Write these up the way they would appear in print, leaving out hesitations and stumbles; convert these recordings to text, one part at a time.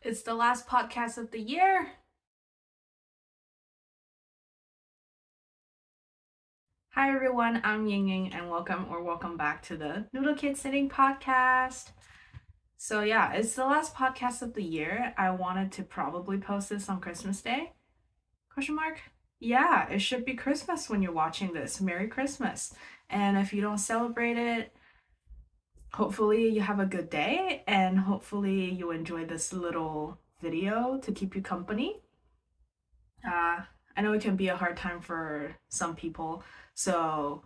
It's the last podcast of the year. Hi everyone, I'm Ying Ying and welcome back to the Noodle Kid Sitting podcast. So yeah, it's the last podcast of the year. I wanted to probably post this on Christmas Day. Question mark? Yeah, it should be Christmas when you're watching this. Merry Christmas. And if you don't celebrate it, hopefully you have a good day and hopefully you enjoy this little video to keep you company. I know it can be a hard time for some people, so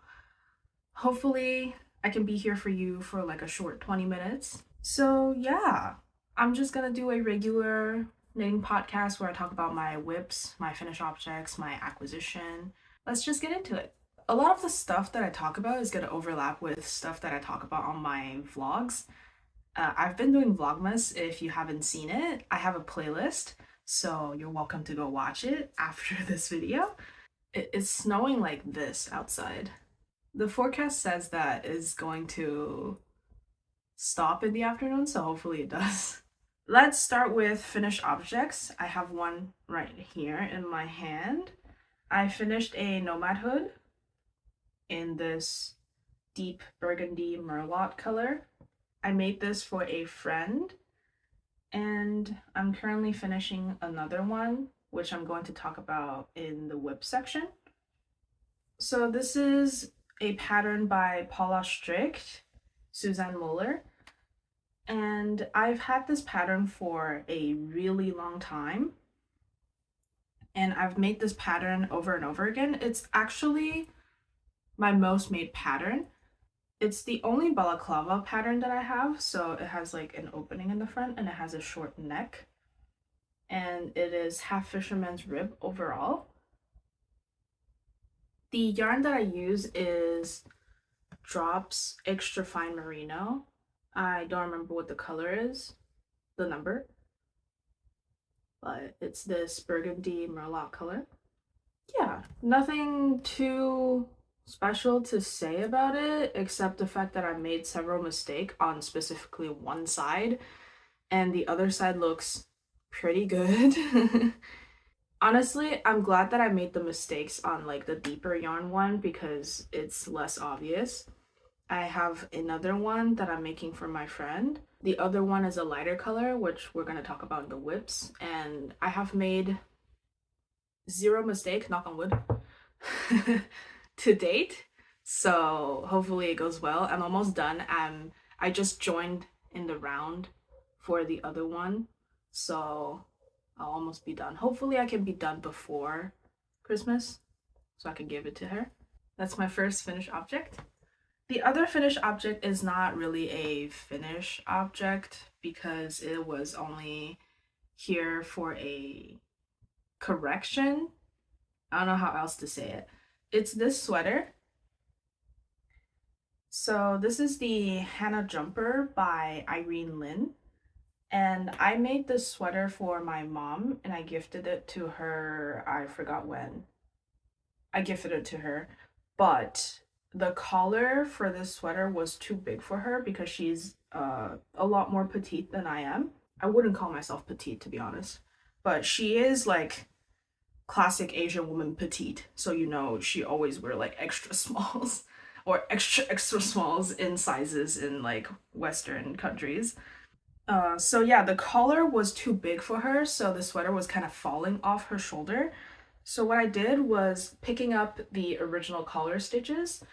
hopefully I can be here for you for like a short 20 minutes. So, yeah, I'm just gonna do a regular knitting podcast where I talk about my whips, my finished objects, my acquisition. Let's just get into it. A lot of the stuff that I talk about is gonna overlap with stuff that I talk about on my vlogs. I've been doing Vlogmas. If you haven't seen it, I have a playlist, so you're welcome to go watch it after this video. It's snowing like this outside. The forecast says that it's going to stop in the afternoon, so hopefully it does. Let's start with finished objects. I have one right here in my hand. I finished a Nomad hood in this deep burgundy merlot color. I made this for a friend, and I'm currently finishing another one, which I'm going to talk about in the whip section. So this is a pattern by Paula Strict, Susanne Muller, and I've had this pattern for a really long time, and I've made this pattern over and over again. It's actually my most made pattern. It's the only balaclava pattern that I have, so it has like an opening in the front and it has a short neck, and it is half fisherman's rib overall. The yarn that I use is Drops Extra Fine Merino. I don't remember what the color is, the number, but it's this burgundy merlot color. Yeah, nothing too special to say about it except the fact that I made several mistakes on specifically one side, and the other side looks pretty good. Honestly, I'm glad that I made the mistakes on like the deeper yarn one because it's less obvious. I have another one that I'm making for my friend. The other one is a lighter color, which we're going to talk about in the whips, and I have made zero mistake, knock on wood, to date. So hopefully it goes well. I'm almost done. I just joined in the round for the other one, so I'll almost be done. Hopefully I can be done before Christmas so I can give it to her. That's my first finished object. The other finished object is not really a finished object because it was only here for a correction. I don't know how else to say it. It's this sweater. So this is the Hana jumper by Irene. And I made this sweater for my mom and I gifted it to her. I forgot when. I gifted it to her, but the collar for this sweater was too big for her because she's a lot more petite than I am. I wouldn't call myself petite to be honest, but she is like classic Asian woman petite. So you know she always wear like extra smalls or extra smalls in sizes in like Western countries. So yeah, the collar was too big for her, so the sweater was kind of falling off her shoulder. So what I did was picking up the original collar stitches.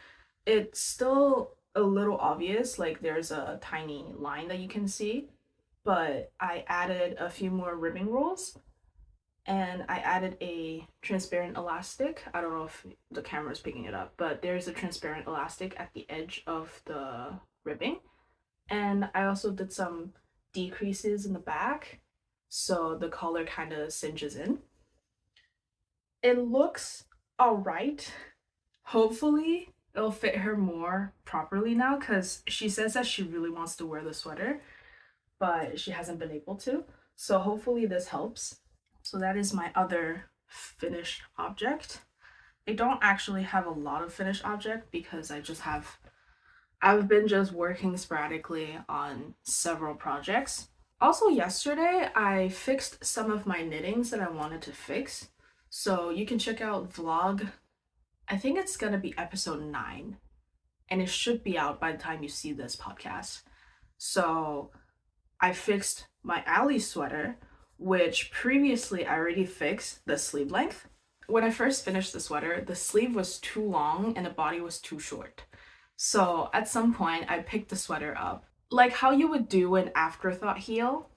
It's still a little obvious, like there's a tiny line that you can see, but I added a few more ribbing rolls and I added a transparent elastic. I don't know if the camera is picking it up, but there's a transparent elastic at the edge of the ribbing. And I also did some decreases in the back so the collar kind of cinches in. It looks all right. Hopefully it'll fit her more properly now because she says that she really wants to wear the sweater, but she hasn't been able to. So hopefully this helps. So that is my other finished object. I don't actually have a lot of finished object because I've been just working sporadically on several projects. Also, yesterday I fixed some of my knittings that I wanted to fix. So you can check out vlog. I think it's gonna be episode 9, and it should be out by the time you see this podcast. So I fixed my alley sweater, which previously I already fixed the sleeve length. When I first finished the sweater, the sleeve was too long and the body was too short. So at some point, I picked the sweater up. Like how you would do an afterthought heel,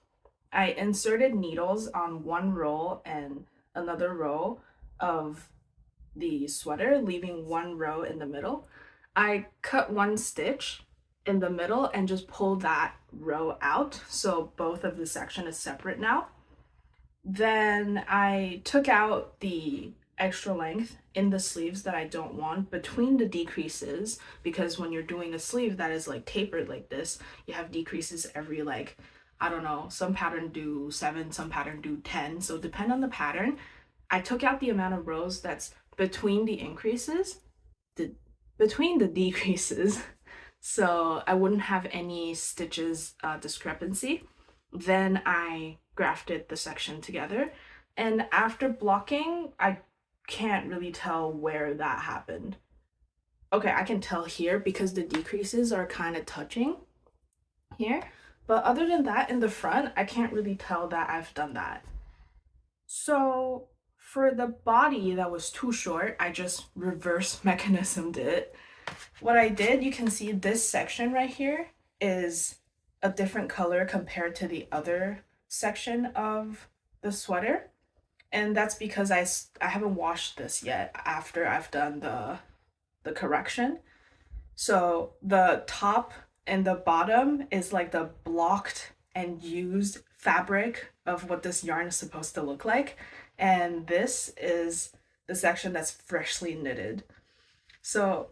I inserted needles on one row and another row of the sweater, leaving one row in the middle. I cut one stitch in the middle and just pulled that row out, so both of the section is separate now. Then I took out the extra length in the sleeves that I don't want between the decreases, because when you're doing a sleeve that is like tapered like this, you have decreases every like, I don't know, some pattern do 7, some pattern do 10. So depend on the pattern. I took out the amount of rows that's between the increases, between the decreases, so I wouldn't have any stitches discrepancy. Then I grafted the section together, and after blocking, I can't really tell where that happened. Okay, I can tell here because the decreases are kind of touching here, but other than that, in the front, I can't really tell that I've done that. So for the body that was too short, I just reverse mechanismed it. What I did, you can see this section right here is a different color compared to the other section of the sweater. And that's because I haven't washed this yet after I've done the correction. So the top and the bottom is like the blocked and used fabric of what this yarn is supposed to look like. And this is the section that's freshly knitted. So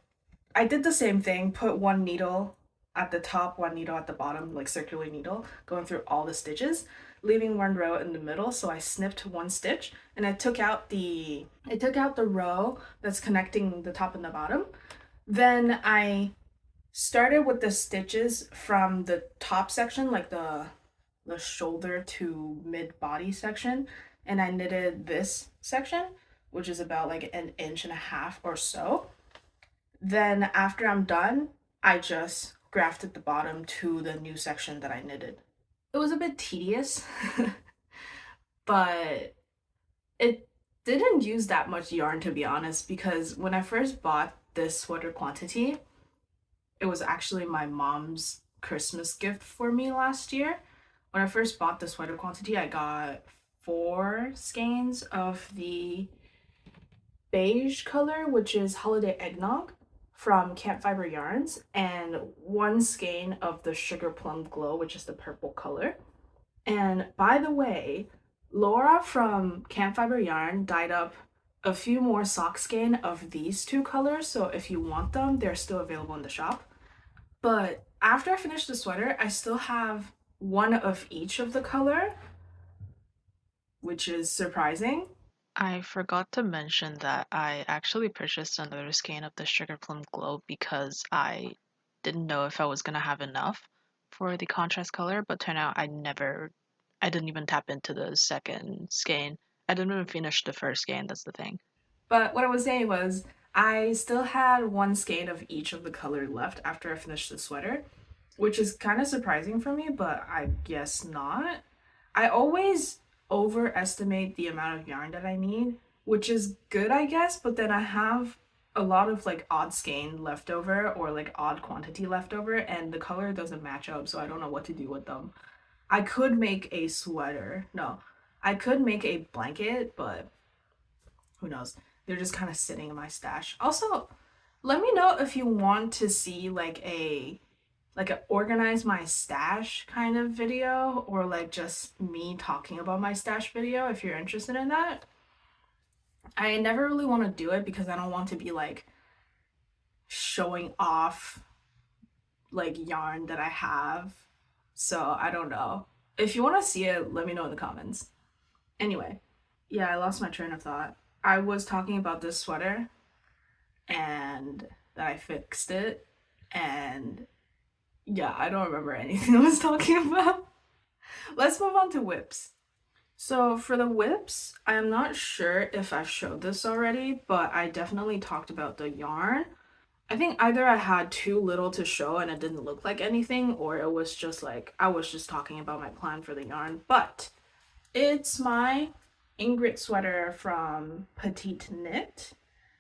I did the same thing, put one needle at the top, one needle at the bottom, like circular needle, going through all the stitches, leaving one row in the middle. So I snipped one stitch and I took out the row that's connecting the top and the bottom. Then I started with the stitches from the top section, like the shoulder to mid body section, and I knitted this section, which is about like 1.5 inches or so. Then after I'm done, I just grafted the bottom to the new section that I knitted. It was a bit tedious, but it didn't use that much yarn, to be honest, because when I first bought this sweater quantity, it was actually my mom's Christmas gift for me last year. When I first bought the sweater quantity, I got 4 skeins of the beige color, which is Holiday Eggnog from Camp Fiber Yarns, and 1 skein of the Sugar Plum Glow, which is the purple color. And by the way, Laura from Camp Fiber Yarn dyed up a few more sock skein of these 2 colors, so if you want them, they're still available in the shop. But after I finish the sweater, I still have 1 of each of the color, which is surprising. I forgot to mention that I actually purchased another skein of the Sugar Plum Glow because I didn't know if I was gonna have enough for the contrast color, but turned out I didn't even tap into the second skein. I didn't even finish the first skein, that's the thing. But what I was saying was, I still had 1 skein of each of the color left after I finished the sweater, which is kind of surprising for me, but I guess not. I always overestimate the amount of yarn that I need, which is good, I guess, but then I have a lot of like odd skein left over or like odd quantity left over, and the color doesn't match up, so I don't know what to do with them. I could make a sweater. No, I could make a blanket, but who knows? They're just kind of sitting in my stash. Also, let me know if you want to see like a organize my stash kind of video, or like just me talking about my stash video if you're interested in that. I never really want to do it because I don't want to be like showing off like yarn that I have. So I don't know. If you want to see it, let me know in the comments. Anyway, yeah, I lost my train of thought. I was talking about this sweater and that I fixed it, and yeah, I don't remember anything I was talking about. Let's move on to whips. So for the whips, I'm not sure if I've showed this already, but I definitely talked about the yarn. I think either I had too little to show and it didn't look like anything, or it was just like I was just talking about my plan for the yarn. But it's my Ingrid sweater from PetiteKnit.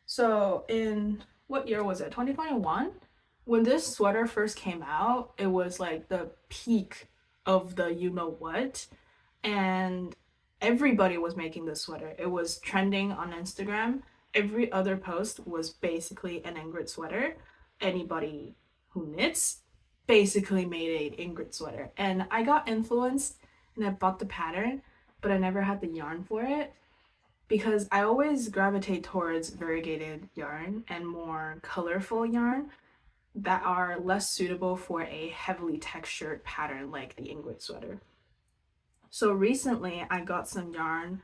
So in what year was it? 2021? When this sweater first came out, it was like the peak of the you know what. And everybody was making this sweater. It was trending on Instagram. Every other post was basically an Ingrid sweater. Anybody who knits basically made an Ingrid sweater. And I got influenced and I bought the pattern, but I never had the yarn for it because I always gravitate towards variegated yarn and more colorful yarn that are less suitable for a heavily textured pattern like the Ingrid sweater. So recently I got some yarn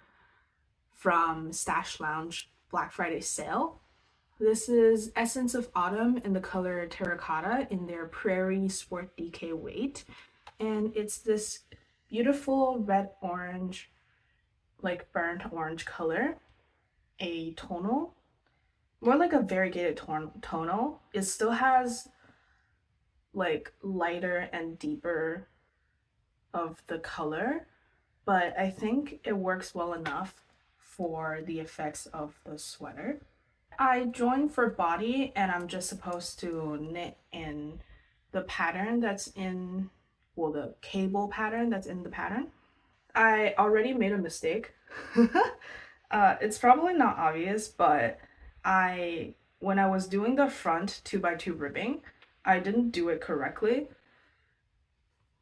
from Stash Lounge Black Friday sale. This is Essence of Autumn in the color Terracotta in their Prairie Sport DK weight. And it's this beautiful red orange, like burnt orange color, a tonal, more like a variegated tonal. It still has like lighter and deeper of the color, but I think it works well enough for the effects of the sweater. I joined for body and I'm just supposed to knit in the pattern that's in, well, the cable pattern that's in the pattern. I already made a mistake. It's probably not obvious, but when I was doing the front 2x2 ribbing, I didn't do it correctly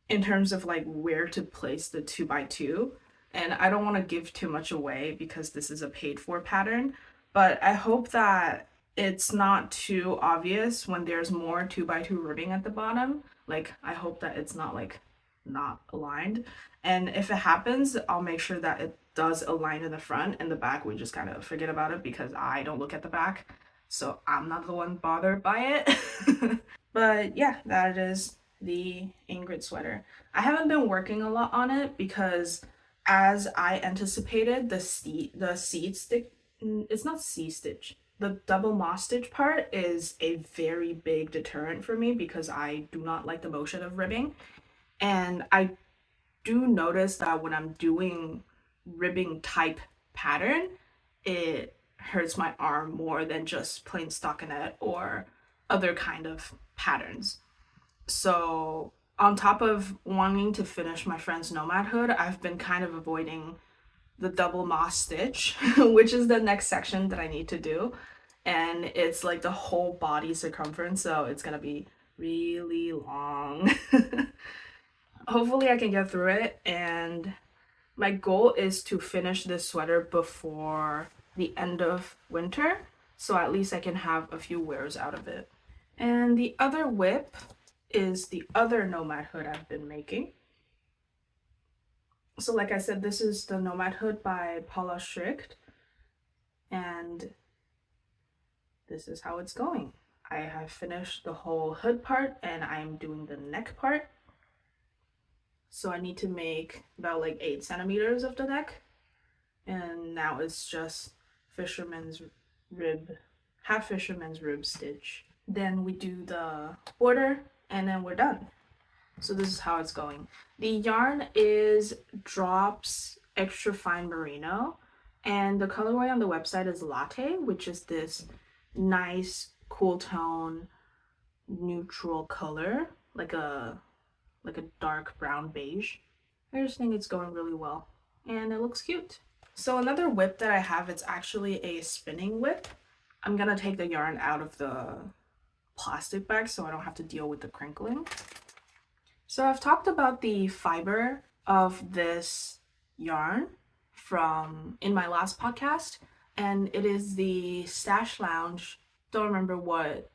in terms of like where to place the 2x2. And I don't want to give too much away because this is a paid for pattern, but I hope that it's not too obvious when there's more 2x2 ribbing at the bottom. Like, I hope that it's not like not aligned. And if it happens, I'll make sure that it does align in the front and the back. We just kind of forget about it because I don't look at the back. So I'm not the one bothered by it. But yeah, that is the Ingrid sweater. I haven't been working a lot on it because as I anticipated, the seed stitch, it's not seed stitch. The double moss stitch part is a very big deterrent for me because I do not like the motion of ribbing. And I do notice that when I'm doing ribbing type pattern, it hurts my arm more than just plain stockinette or other kind of patterns. So on top of wanting to finish my friend's Nomad hood, I've been kind of avoiding the double moss stitch, which is the next section that I need to do. And it's like the whole body circumference, so it's gonna be really long. Hopefully I can get through it, and my goal is to finish this sweater before the end of winter, so at least I can have a few wears out of it. And the other whip is the other Nomad hood I've been making. So like I said, this is the Nomad hood by Paula Strict, and this is how it's going. I have finished the whole hood part and I'm doing the neck part. So I need to make about like 8 centimeters of the neck, and now it's just fisherman's rib, half fisherman's rib stitch. Then we do the border and then we're done. So this is how it's going. The yarn is Drops Extra Fine Merino, and the colorway on the website is Latte, which is this nice cool tone neutral color, like a dark brown beige. I just think it's going really well and it looks cute. So another whip that I have, it's actually a spinning whip. I'm gonna take the yarn out of the plastic bag so I don't have to deal with the crinkling. So I've talked about the fiber of this yarn from in my last podcast, and it is the Stash Lounge. Don't remember what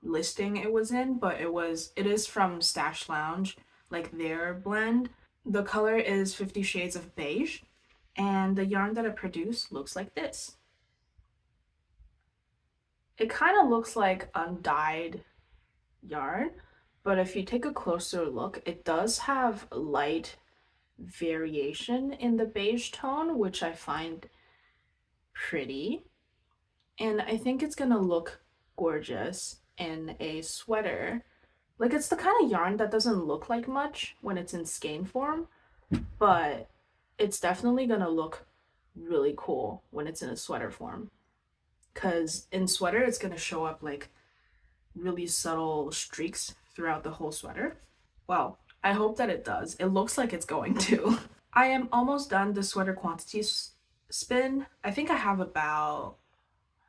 listing it was in, but it is from Stash Lounge, like their blend. The color is 50 Shades of Beige, and the yarn that I produced looks like this. It kind of looks like undyed yarn, but if you take a closer look, it does have light variation in the beige tone, which I find pretty. And I think it's gonna look gorgeous in a sweater. Like, it's the kind of yarn that doesn't look like much when it's in skein form, but it's definitely gonna look really cool when it's in a sweater form. Because in sweater, it's gonna show up like really subtle streaks throughout the whole sweater. Well, I hope that it does. It looks like it's going to. I am almost done the sweater quantities spin. I think I have about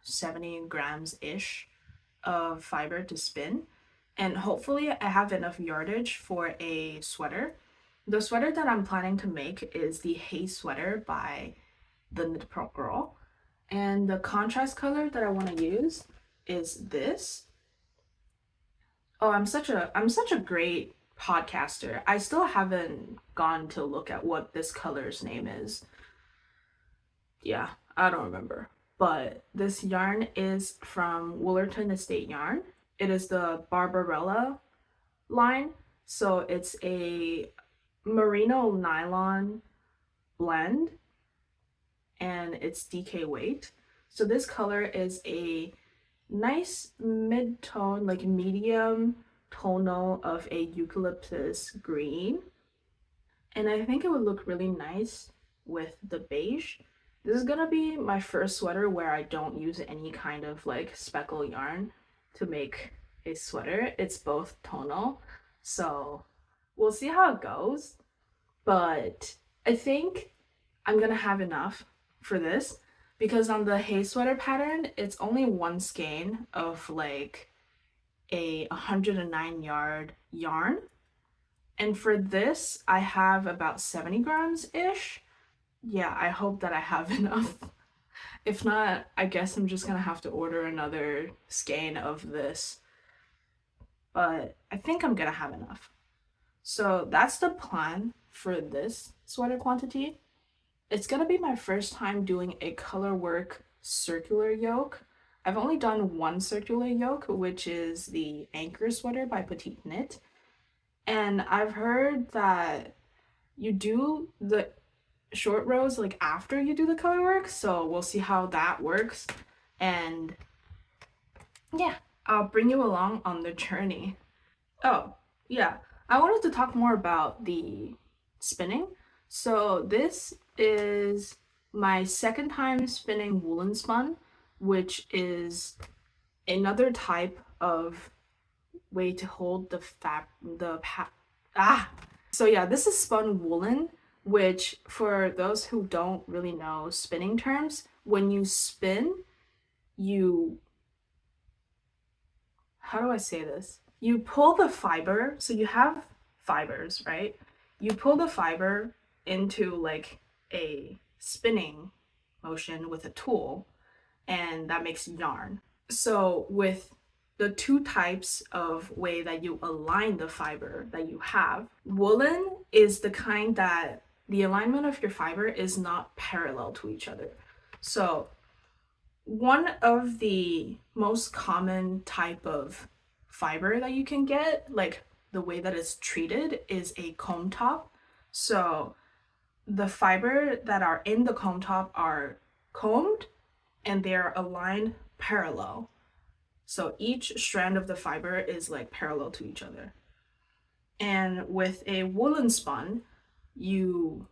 70 grams ish of fiber to spin, and hopefully I have enough yardage for a sweater. The sweater that I'm planning to make is the Hay sweater by the Knit Pro Girl, and the contrast color that I want to use is this. Oh, I'm such a great podcaster. I still haven't gone to look at what this color's name is. Yeah, I don't remember. But this yarn is from Woolerton Estate Yarn. It is the Barbarella line. So it's a merino nylon blend and it's DK weight. So this color is a nice mid-tone, like medium tonal of a eucalyptus green. And I think it would look really nice with the beige. This is gonna be my first sweater where I don't use any kind of like speckle yarn to make a sweater. It's both tonal. So we'll see how it goes. But I think I'm gonna have enough for this because on the Hay sweater pattern, it's only one skein of like a 109 yard yarn. And for this, I have about 70 grams ish. Yeah, I hope that I have enough. If not, I guess I'm just gonna have to order another skein of this. But I think I'm gonna have enough. So that's the plan for this sweater quantity. It's gonna be my first time doing a color work circular yoke. I've only done one circular yoke, which is the Anchor sweater by PetiteKnit. And I've heard that you do the short rows like after you do the color work, so we'll see how that works. And yeah, I'll bring you along on the journey. Oh, yeah, I wanted to talk more about the spinning. So this is my second time spinning woolen spun, which is another type of way to hold so yeah, this is spun woolen, which for those who don't really know spinning terms, when you spin, you how do I say this? You pull the fiber, so you have fibers, right? You pull the fiber into like a spinning motion with a tool, and that makes yarn. So with the two types of way that you align the fiber that you have, woolen is the kind that the alignment of your fiber is not parallel to each other. So one of the most common type of fiber that you can get, like the way that it's treated, is a comb top. So the fiber that are in the comb top are combed and they're aligned parallel. So each strand of the fiber is like parallel to each other. And with a woolen spun, you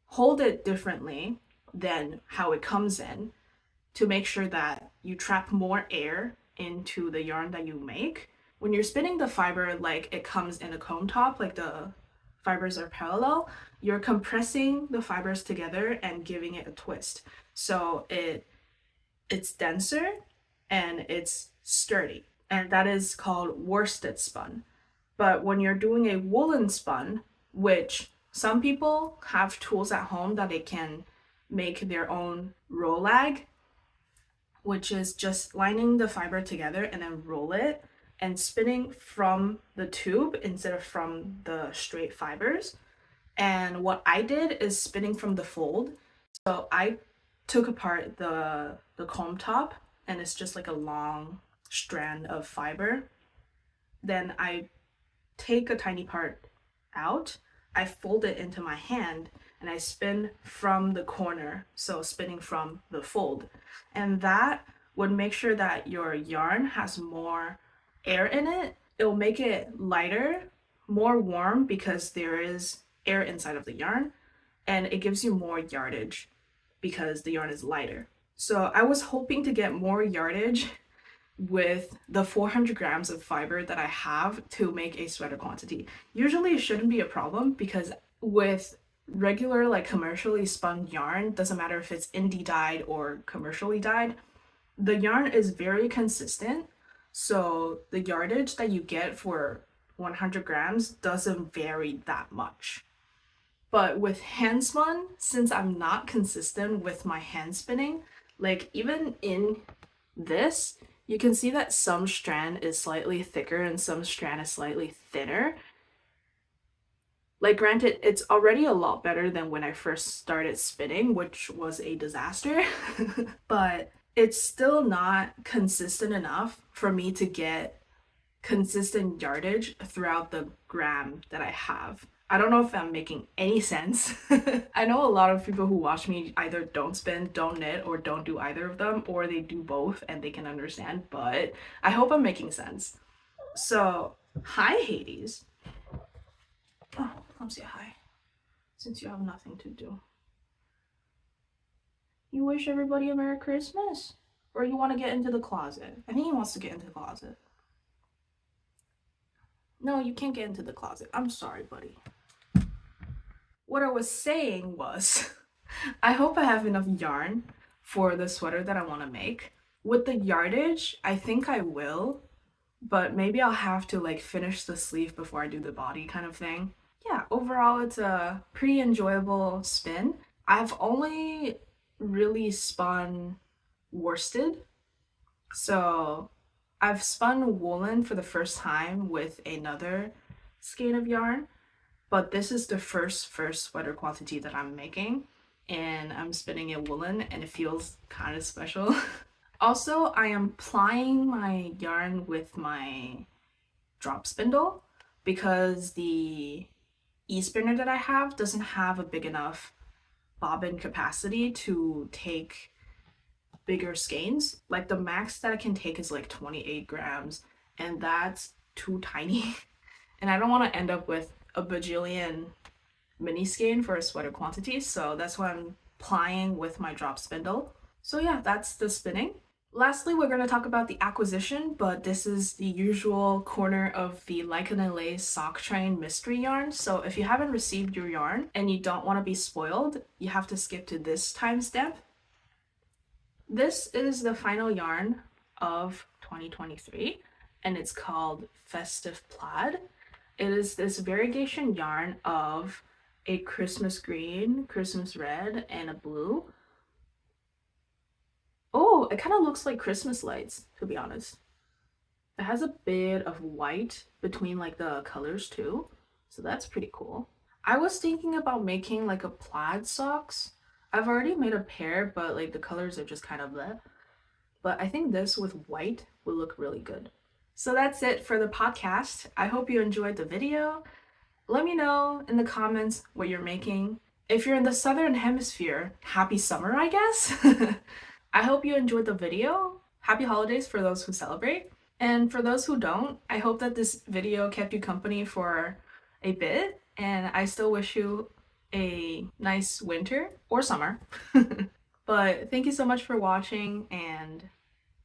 hold it differently than how it comes in to make sure that you trap more air into the yarn that you make. When you're spinning the fiber like it comes in a comb top, like the fibers are parallel, you're compressing the fibers together and giving it a twist. So it's denser and it's sturdy. And that is called worsted spun. But when you're doing a woolen spun, which some people have tools at home that they can make their own roll lag, which is just lining the fiber together and then roll it and spinning from the tube instead of from the straight fibers. And what I did is spinning from the fold. So I took apart the comb top and it's just like a long strand of fiber. Then I take a tiny part out, I fold it into my hand and I spin from the corner, so spinning from the fold. And that would make sure that your yarn has more air in it. It'll make it lighter, more warm because there is air inside of the yarn, and it gives you more yardage because the yarn is lighter. So I was hoping to get more yardage with the 400 grams of fiber that I have to make a sweater quantity. Usually it shouldn't be a problem because with regular like commercially spun yarn, doesn't matter if it's indie dyed or commercially dyed, the yarn is very consistent. So the yardage that you get for 100 grams doesn't vary that much. But with hand spun, since I'm not consistent with my hand spinning, like even in this, you can see that some strand is slightly thicker and some strand is slightly thinner. Like granted, it's already a lot better than when I first started spinning, which was a disaster, but it's still not consistent enough for me to get consistent yardage throughout the gram that I have. I don't know if I'm making any sense. I know a lot of people who watch me either don't spin, don't knit, or don't do either of them, or they do both and they can understand, but I hope I'm making sense. So, hi Hades. Oh, come say hi. Since you have nothing to do. You wish everybody a Merry Christmas? Or you want to get into the closet? I think he wants to get into the closet. No, you can't get into the closet. I'm sorry, buddy. What I was saying was, I hope I have enough yarn for the sweater that I want to make. With the yardage, I think I will, but maybe I'll have to like finish the sleeve before I do the body kind of thing. Yeah, overall it's a pretty enjoyable spin. I've only really spun worsted, so I've spun woolen for the first time with another skein of yarn, but this is the first sweater quantity that I'm making, and I'm spinning it woolen and it feels kind of special. Also, I am plying my yarn with my drop spindle because the e-spinner that I have doesn't have a big enough bobbin capacity to take bigger skeins. Like the max that I can take is like 28 grams, and that's too tiny. And I don't want to end up with a bajillion mini skein for a sweater quantity, so that's why I'm plying with my drop spindle. So yeah, that's the spinning. Lastly, we're going to talk about the acquisition, but this is the usual corner of the Lichen and Lace sock train mystery yarn. So if you haven't received your yarn and you don't want to be spoiled, you have to skip to this timestamp. This is the final yarn of 2023, and it's called Festive Plaid. It is this variegation yarn of a Christmas green, Christmas red, and a blue. Oh, it kind of looks like Christmas lights, to be honest. It has a bit of white between like the colors too, so that's pretty cool. I was thinking about making like a plaid socks. I've already made a pair, but like the colors are just kind of bleh. But I think this with white would look really good. So that's it for the podcast. I hope you enjoyed the video. Let me know in the comments what you're making. If you're in the southern hemisphere, happy summer, I guess. I hope you enjoyed the video. Happy holidays for those who celebrate. And for those who don't, I hope that this video kept you company for a bit, and I still wish you a nice winter or summer. But thank you so much for watching, and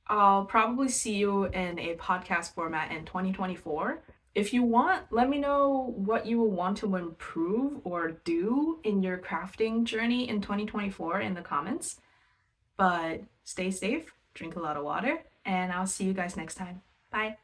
I'll probably see you in a podcast format in 2024. If you want, let me know what you will want to improve or do in your crafting journey in 2024 in the comments. But stay safe, drink a lot of water, and I'll see you guys next time. Bye.